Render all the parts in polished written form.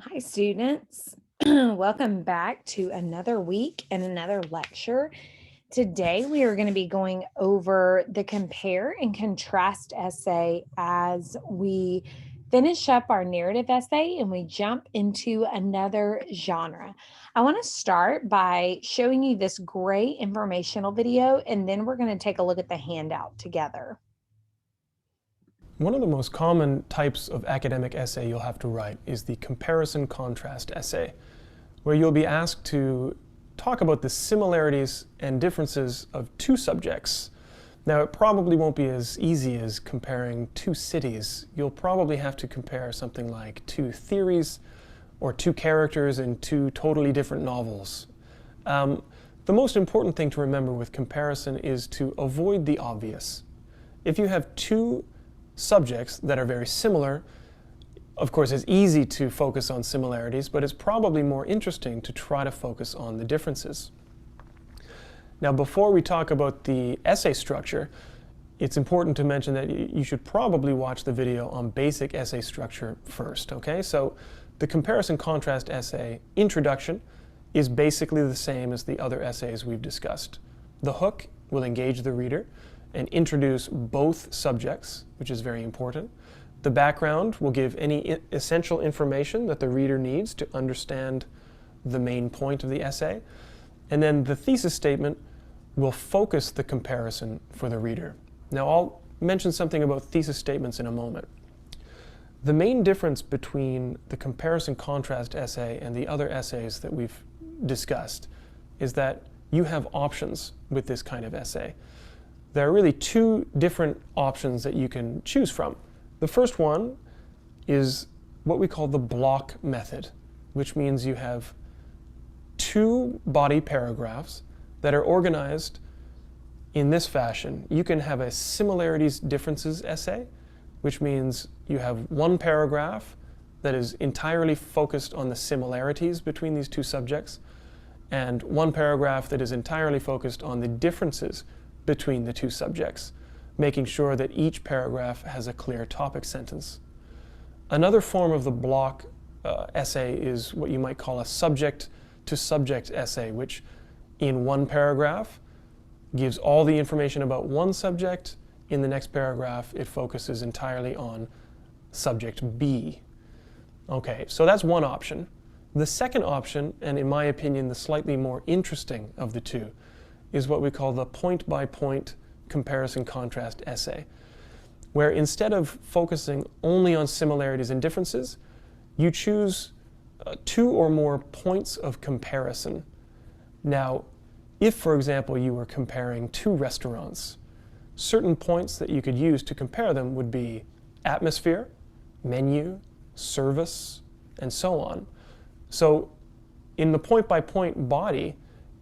Hi, students. Welcome back to another week and another lecture. Today, we are going to be going over the compare and contrast essay as we finish up our narrative essay and we jump into another genre. I want to start by showing you this great informational video, and then we're going to take a look at the handout together. One of the most common types of academic essay you'll have to write is the comparison contrast essay, where you'll be asked to talk about the similarities and differences of two subjects. Now, it probably won't be as easy as comparing two cities. You'll probably have to compare something like two theories or two characters in two totally different novels. The most important thing to remember with comparison is to avoid the obvious. If you have two subjects that are very similar, of course, it's easy to focus on similarities, but it's probably more interesting to try to focus on the differences. Now, before we talk about the essay structure, it's important to mention that you should probably watch the video on basic essay structure first, okay? So the comparison contrast essay introduction is basically the same as the other essays we've discussed. The hook will engage the reader and introduce both subjects, which is very important. The background will give any essential information that the reader needs to understand the main point of the essay. And then the thesis statement will focus the comparison for the reader. Now, I'll mention something about thesis statements in a moment. The main difference between the comparison contrast essay and the other essays that we've discussed is that you have options with this kind of essay. There are really two different options that you can choose from. The first one is what we call the block method, which means you have two body paragraphs that are organized in this fashion. You can have a similarities differences essay, which means you have one paragraph that is entirely focused on the similarities between these two subjects, and one paragraph that is entirely focused on the differences between the two subjects, making sure that each paragraph has a clear topic sentence. Another form of the block essay is what you might call a subject-to-subject essay, which in one paragraph gives all the information about one subject. In the next paragraph, it focuses entirely on subject B. Okay, so that's one option. The second option, and in my opinion, the slightly more interesting of the two, is what we call the point-by-point comparison contrast essay, where instead of focusing only on similarities and differences, you choose two or more points of comparison. Now, if, for example, you were comparing two restaurants, certain points that you could use to compare them would be atmosphere, menu, service, and so on. So in the point-by-point body,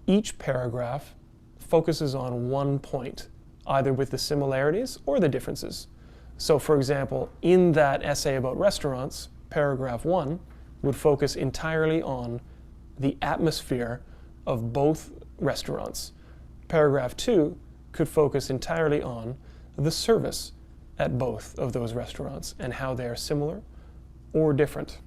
each paragraph focuses on one point, either with the similarities or the differences. So for example, in that essay about restaurants, paragraph 1 would focus entirely on the atmosphere of both restaurants. Paragraph 2 could focus entirely on the service at both of those restaurants and how they are similar or different.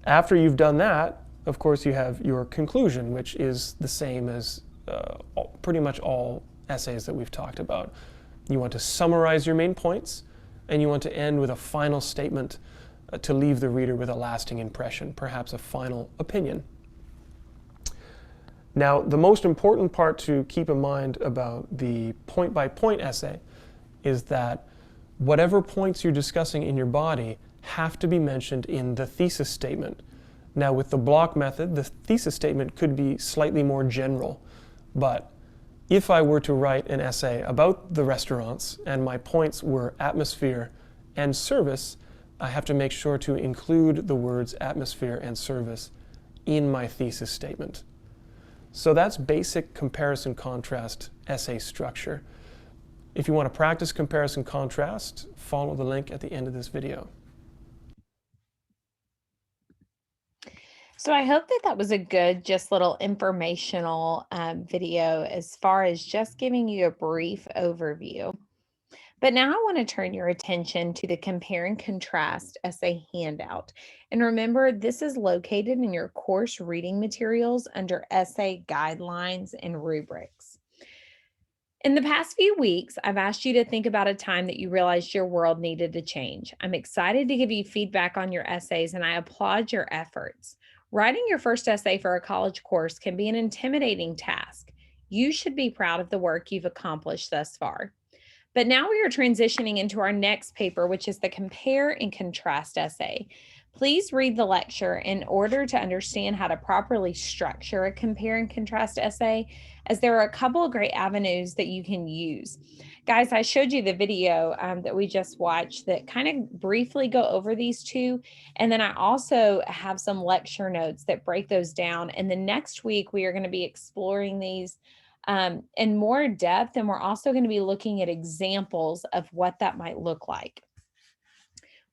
After you've done that, of course, you have your conclusion, which is the same as pretty much all essays that we've talked about. You want to summarize your main points, and you want to end with a final statement to leave the reader with a lasting impression, perhaps a final opinion. Now, the most important part to keep in mind about the point-by-point essay is that whatever points you're discussing in your body have to be mentioned in the thesis statement. Now, with the block method, the thesis statement could be slightly more general, but if I were to write an essay about the restaurants and my points were atmosphere and service, I have to make sure to include the words atmosphere and service in my thesis statement. So that's basic comparison contrast essay structure. If you want to practice comparison contrast, follow the link at the end of this video. So I hope that that was a good, just little informational video as far as just giving you a brief overview. But now I want to turn your attention to the compare and contrast essay handout. And remember, this is located in your course reading materials under essay guidelines and rubrics. In the past few weeks, I've asked you to think about a time that you realized your world needed to change. I'm excited to give you feedback on your essays and I applaud your efforts. Writing your first essay for a college course can be an intimidating task. You should be proud of the work you've accomplished thus far. But now we are transitioning into our next paper, which is the compare and contrast essay. Please read the lecture in order to understand how to properly structure a compare and contrast essay, as there are a couple of great avenues that you can use. Guys, I showed you the video that we just watched that kind of briefly go over these two. And then I also have some lecture notes that break those down. And the next week, we are going to be exploring these in more depth, and we're also going to be looking at examples of what that might look like.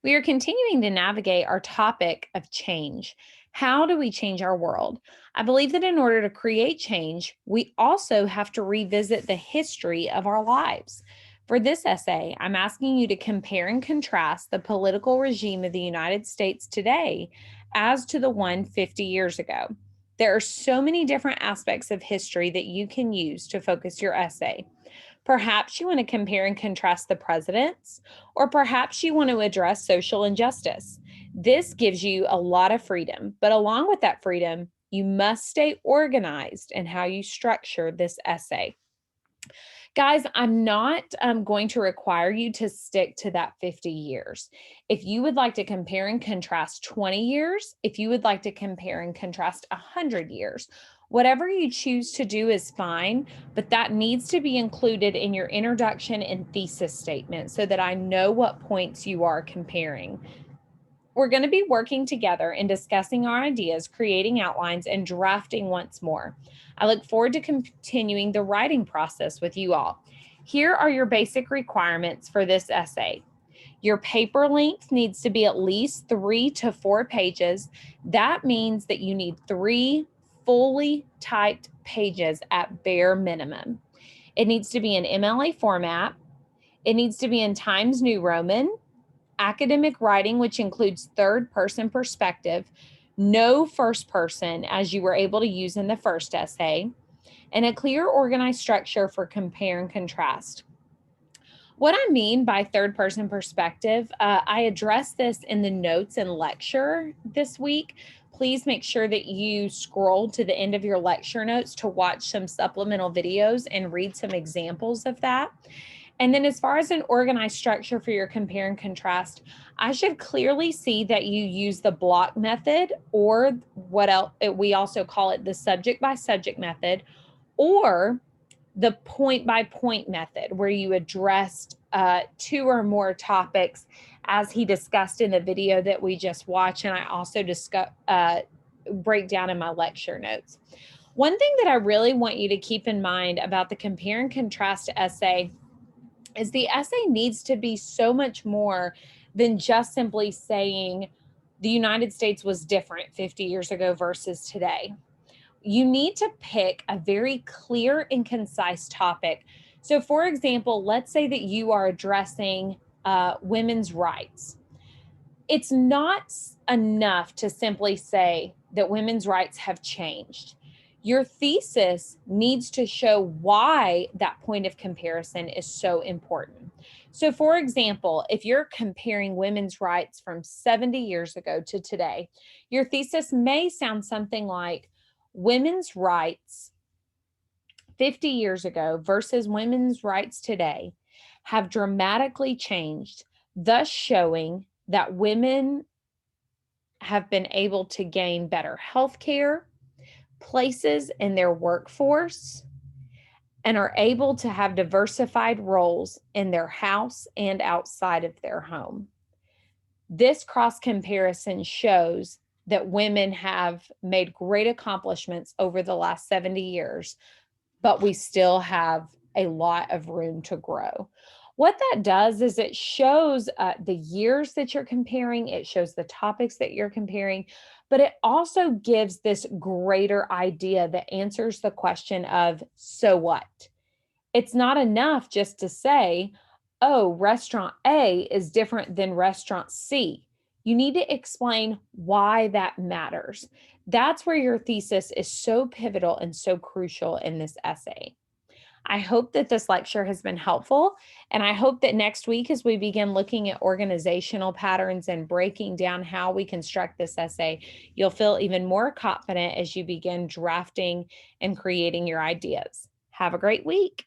We are continuing to navigate our topic of change. How do we change our world? I believe that in order to create change, we also have to revisit the history of our lives. For this essay, I'm asking you to compare and contrast the political regime of the United States today as to the one 50 years ago. There are so many different aspects of history that you can use to focus your essay. Perhaps you want to compare and contrast the presidents, or perhaps you want to address social injustice. This gives you a lot of freedom, but along with that freedom, you must stay organized in how you structure this essay. Guys, I'm not going to require you to stick to that 50 years. If you would like to compare and contrast 20 years, if you would like to compare and contrast 100 years, whatever you choose to do is fine, but that needs to be included in your introduction and thesis statement so that I know what points you are comparing. We're going to be working together and discussing our ideas, creating outlines, and drafting once more. I look forward to continuing the writing process with you all. Here are your basic requirements for this essay. Your paper length needs to be at least 3 to 4 pages. That means that you need 3 fully typed pages at bare minimum. It needs to be in MLA format. It needs to be in Times New Roman, academic writing, which includes third person perspective, no first person, as you were able to use in the first essay, and a clear, organized structure for compare and contrast. What I mean by third person perspective, I addressed this in the notes and lecture this week. Please make sure that you scroll to the end of your lecture notes to watch some supplemental videos and read some examples of that. And then as far as an organized structure for your compare and contrast, I should clearly see that you use the block method, or what else we also call it the subject by subject method, or the point by point method, where you addressed 2 or more topics as he discussed in the video that we just watched. And I also break down in my lecture notes. One thing that I really want you to keep in mind about the compare and contrast essay is the essay needs to be so much more than just simply saying the United States was different 50 years ago versus today. You need to pick a very clear and concise topic. So, for example, let's say that you are addressing women's rights. It's not enough to simply say that women's rights have changed. Your thesis needs to show why that point of comparison is so important. So, for example, if you're comparing women's rights from 70 years ago to today, your thesis may sound something like women's rights 50 years ago versus women's rights today have dramatically changed, thus showing that women have been able to gain better health care, places in their workforce, and are able to have diversified roles in their house and outside of their home. This cross comparison shows that women have made great accomplishments over the last 70 years, but we still have a lot of room to grow. What that does is it shows the years that you're comparing, it shows the topics that you're comparing, but it also gives this greater idea that answers the question of so what? It's not enough just to say, oh, restaurant A is different than restaurant C. You need to explain why that matters. That's where your thesis is so pivotal and so crucial in this essay. I hope that this lecture has been helpful. And I hope that next week, as we begin looking at organizational patterns and breaking down how we construct this essay, you'll feel even more confident as you begin drafting and creating your ideas. Have a great week.